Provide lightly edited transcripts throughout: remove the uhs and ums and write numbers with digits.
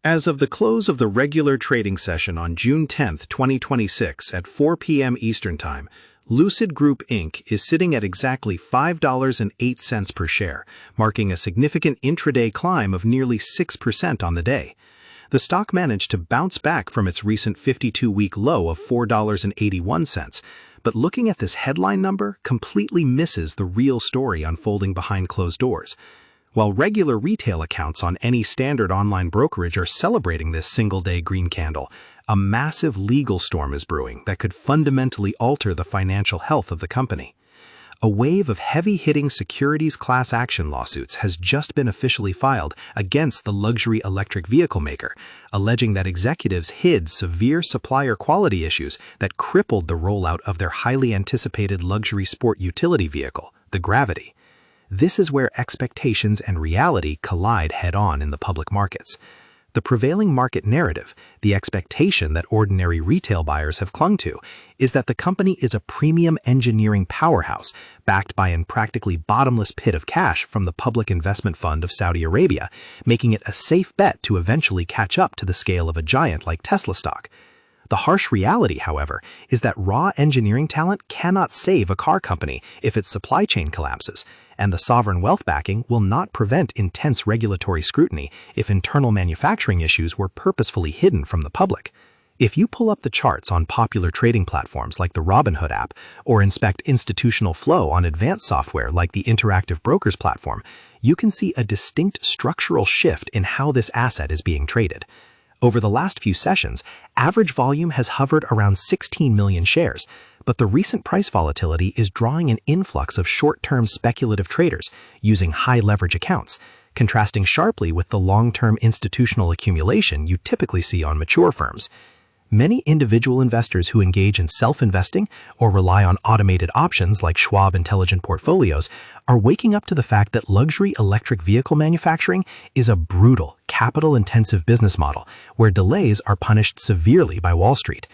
As of the close of the regular trading session on June 10, 2026 at 4 p.m. Eastern Time, Lucid Group Inc. is sitting at exactly $5.08 per share, marking a significant intraday climb of nearly 6% on the day. The stock managed to bounce back from its recent 52-week low of $4.81, but looking at this headline number completely misses the real story unfolding behind closed doors. While regular retail accounts on any standard online brokerage are celebrating this single-day green candle, a massive legal storm is brewing that could fundamentally alter the financial health of the company. A wave of heavy-hitting securities class action lawsuits has just been officially filed against the luxury electric vehicle maker, alleging that executives hid severe supplier quality issues that crippled the rollout of their highly anticipated luxury sport utility vehicle, the Gravity. This is where expectations and reality collide head-on in the public markets. The prevailing market narrative, the expectation that ordinary retail buyers have clung to, is that the company is a premium engineering powerhouse backed by a practically bottomless pit of cash from the Public Investment Fund of Saudi Arabia, making it a safe bet to eventually catch up to the scale of a giant like Tesla stock. The harsh reality, however, is that raw engineering talent cannot save a car company if its supply chain collapses, and the sovereign wealth backing will not prevent intense regulatory scrutiny if internal manufacturing issues were purposefully hidden from the public. If you pull up the charts on popular trading platforms like the Robinhood app or inspect institutional flow on advanced software like the Interactive Brokers platform, you can see a distinct structural shift in how this asset is being traded. Over the last few sessions, average volume has hovered around 16 million shares, but the recent price volatility is drawing an influx of short-term speculative traders using high-leverage accounts, contrasting sharply with the long-term institutional accumulation you typically see on mature firms. Many individual investors who engage in self-investing or rely on automated options like Schwab Intelligent Portfolios are waking up to the fact that luxury electric vehicle manufacturing is a brutal, capital-intensive business model where delays are punished severely by Wall Street.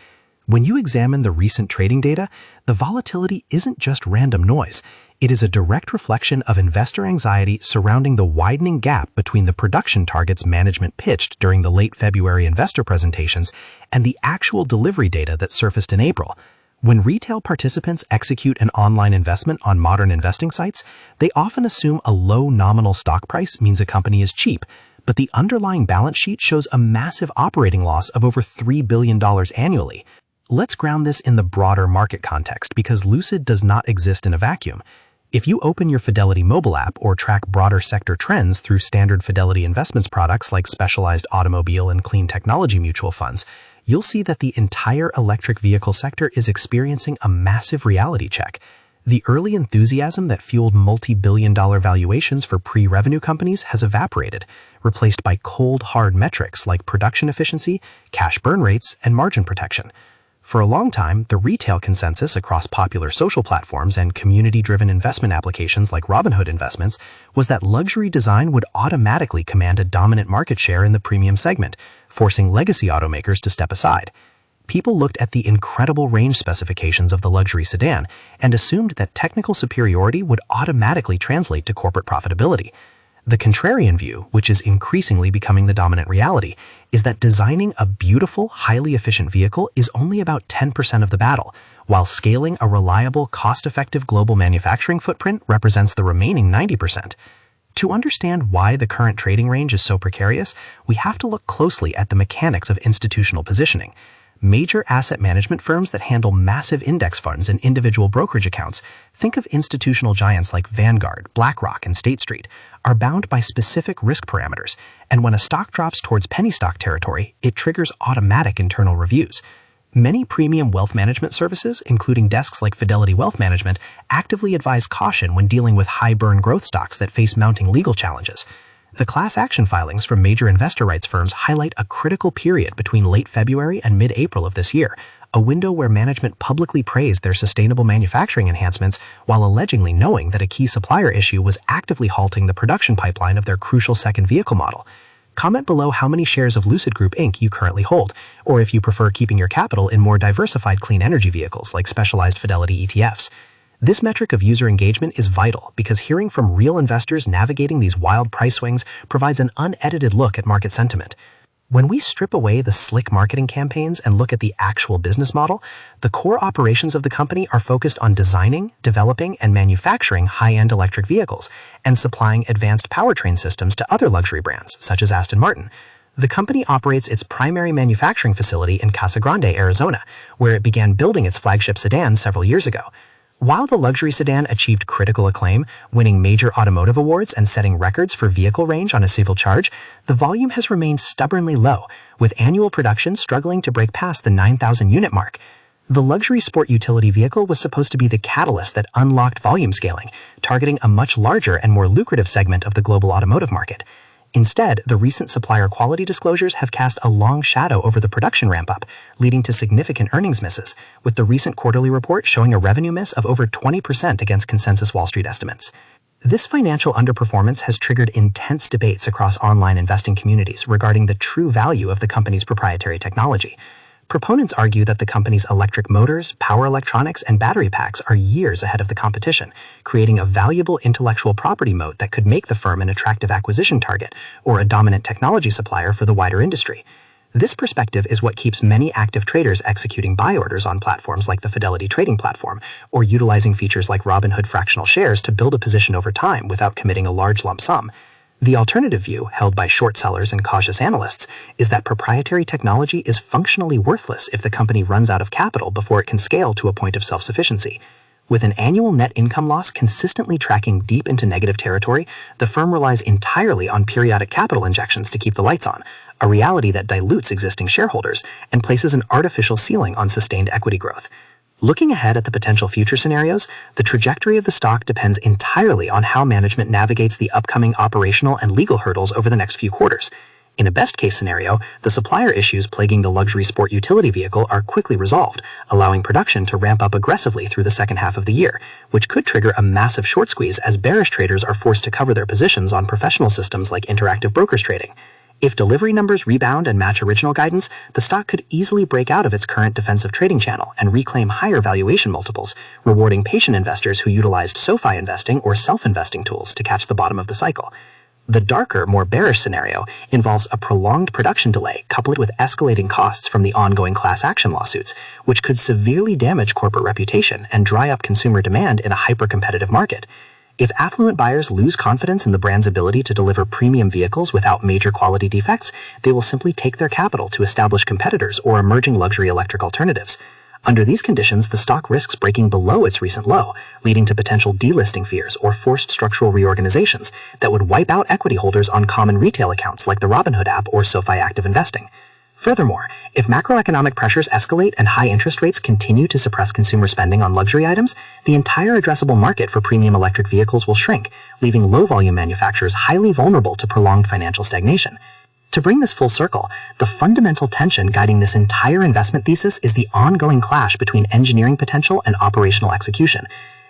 When you examine the recent trading data, the volatility isn't just random noise. It is a direct reflection of investor anxiety surrounding the widening gap between the production targets management pitched during the late February investor presentations and the actual delivery data that surfaced in April. When retail participants execute an online investment on modern investing sites, they often assume a low nominal stock price means a company is cheap, but the underlying balance sheet shows a massive operating loss of over $3 billion annually. Let's ground this in the broader market context because Lucid does not exist in a vacuum. If you open your Fidelity mobile app or track broader sector trends through standard Fidelity investments products like specialized automobile and clean technology mutual funds, you'll see that the entire electric vehicle sector is experiencing a massive reality check. The early enthusiasm that fueled multi-billion-dollar valuations for pre-revenue companies has evaporated, replaced by cold, hard metrics like production efficiency, cash burn rates, and margin protection. For a long time, the retail consensus across popular social platforms and community-driven investment applications like Robinhood Investments was that luxury design would automatically command a dominant market share in the premium segment, forcing legacy automakers to step aside. People looked at the incredible range specifications of the luxury sedan and assumed that technical superiority would automatically translate to corporate profitability. The contrarian view, which is increasingly becoming the dominant reality, is that designing a beautiful, highly efficient vehicle is only about 10% of the battle, while scaling a reliable, cost-effective global manufacturing footprint represents the remaining 90%. To understand why the current trading range is so precarious, we have to look closely at the mechanics of institutional positioning. Major asset management firms that handle massive index funds and individual brokerage accounts, think of institutional giants like Vanguard, BlackRock, and State Street, are bound by specific risk parameters, and when a stock drops towards penny stock territory, it triggers automatic internal reviews. Many premium wealth management services, including desks like Fidelity Wealth Management, actively advise caution when dealing with high-burn growth stocks that face mounting legal challenges. The class action filings from major investor rights firms highlight a critical period between late February and mid-April of this year, a window where management publicly praised their sustainable manufacturing enhancements while allegedly knowing that a key supplier issue was actively halting the production pipeline of their crucial second vehicle model. Comment below how many shares of Lucid Group Inc. you currently hold, or if you prefer keeping your capital in more diversified clean energy vehicles like specialized Fidelity ETFs. This metric of user engagement is vital because hearing from real investors navigating these wild price swings provides an unedited look at market sentiment. When we strip away the slick marketing campaigns and look at the actual business model, the core operations of the company are focused on designing, developing, and manufacturing high-end electric vehicles and supplying advanced powertrain systems to other luxury brands, such as Aston Martin. The company operates its primary manufacturing facility in Casa Grande, Arizona, where it began building its flagship sedan several years ago. While the luxury sedan achieved critical acclaim, winning major automotive awards and setting records for vehicle range on a single charge, the volume has remained stubbornly low, with annual production struggling to break past the 9,000 unit mark. The luxury sport utility vehicle was supposed to be the catalyst that unlocked volume scaling, targeting a much larger and more lucrative segment of the global automotive market. Instead, the recent supplier quality disclosures have cast a long shadow over the production ramp-up, leading to significant earnings misses, with the recent quarterly report showing a revenue miss of over 20% against consensus Wall Street estimates. This financial underperformance has triggered intense debates across online investing communities regarding the true value of the company's proprietary technology. Proponents argue that the company's electric motors, power electronics, and battery packs are years ahead of the competition, creating a valuable intellectual property moat that could make the firm an attractive acquisition target or a dominant technology supplier for the wider industry. This perspective is what keeps many active traders executing buy orders on platforms like the Fidelity trading platform, or utilizing features like Robinhood fractional shares to build a position over time without committing a large lump sum. The alternative view, held by short sellers and cautious analysts, is that proprietary technology is functionally worthless if the company runs out of capital before it can scale to a point of self-sufficiency. With an annual net income loss consistently tracking deep into negative territory, the firm relies entirely on periodic capital injections to keep the lights on, a reality that dilutes existing shareholders and places an artificial ceiling on sustained equity growth. Looking ahead at the potential future scenarios, the trajectory of the stock depends entirely on how management navigates the upcoming operational and legal hurdles over the next few quarters. In a best-case scenario, the supplier issues plaguing the luxury sport utility vehicle are quickly resolved, allowing production to ramp up aggressively through the second half of the year, which could trigger a massive short squeeze as bearish traders are forced to cover their positions on professional systems like Interactive Brokers trading. If delivery numbers rebound and match original guidance, the stock could easily break out of its current defensive trading channel and reclaim higher valuation multiples, rewarding patient investors who utilized SoFi investing or self-investing tools to catch the bottom of the cycle. The darker, more bearish scenario involves a prolonged production delay coupled with escalating costs from the ongoing class action lawsuits, which could severely damage corporate reputation and dry up consumer demand in a hyper-competitive market. If affluent buyers lose confidence in the brand's ability to deliver premium vehicles without major quality defects, they will simply take their capital to established competitors or emerging luxury electric alternatives. Under these conditions, the stock risks breaking below its recent low, leading to potential delisting fears or forced structural reorganizations that would wipe out equity holders on common retail accounts like the Robinhood app or SoFi Active Investing. Furthermore, if macroeconomic pressures escalate and high interest rates continue to suppress consumer spending on luxury items, the entire addressable market for premium electric vehicles will shrink, leaving low-volume manufacturers highly vulnerable to prolonged financial stagnation. To bring this full circle, the fundamental tension guiding this entire investment thesis is the ongoing clash between engineering potential and operational execution.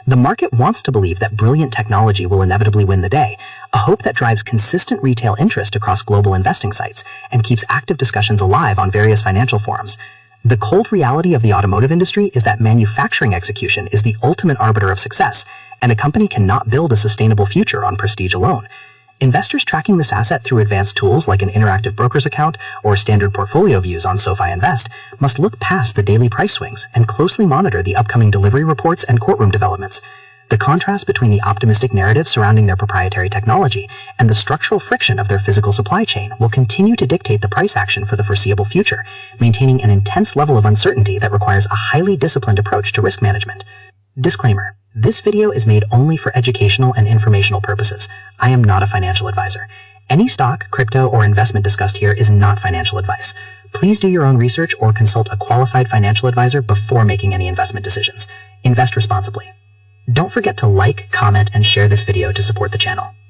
The market wants to believe that brilliant technology will inevitably win the day, a hope that drives consistent retail interest across global investing sites and keeps active discussions alive on various financial forums. The cold reality of the automotive industry is that manufacturing execution is the ultimate arbiter of success, and a company cannot build a sustainable future on prestige alone. Investors tracking this asset through advanced tools like an Interactive Brokers account or standard portfolio views on SoFi Invest must look past the daily price swings and closely monitor the upcoming delivery reports and courtroom developments. The contrast between the optimistic narrative surrounding their proprietary technology and the structural friction of their physical supply chain will continue to dictate the price action for the foreseeable future, maintaining an intense level of uncertainty that requires a highly disciplined approach to risk management. Disclaimer: this video is made only for educational and informational purposes. I am not a financial advisor. Any stock, crypto, or investment discussed here is not financial advice. Please do your own research or consult a qualified financial advisor before making any investment decisions. Invest responsibly. Don't forget to like, comment, and share this video to support the channel.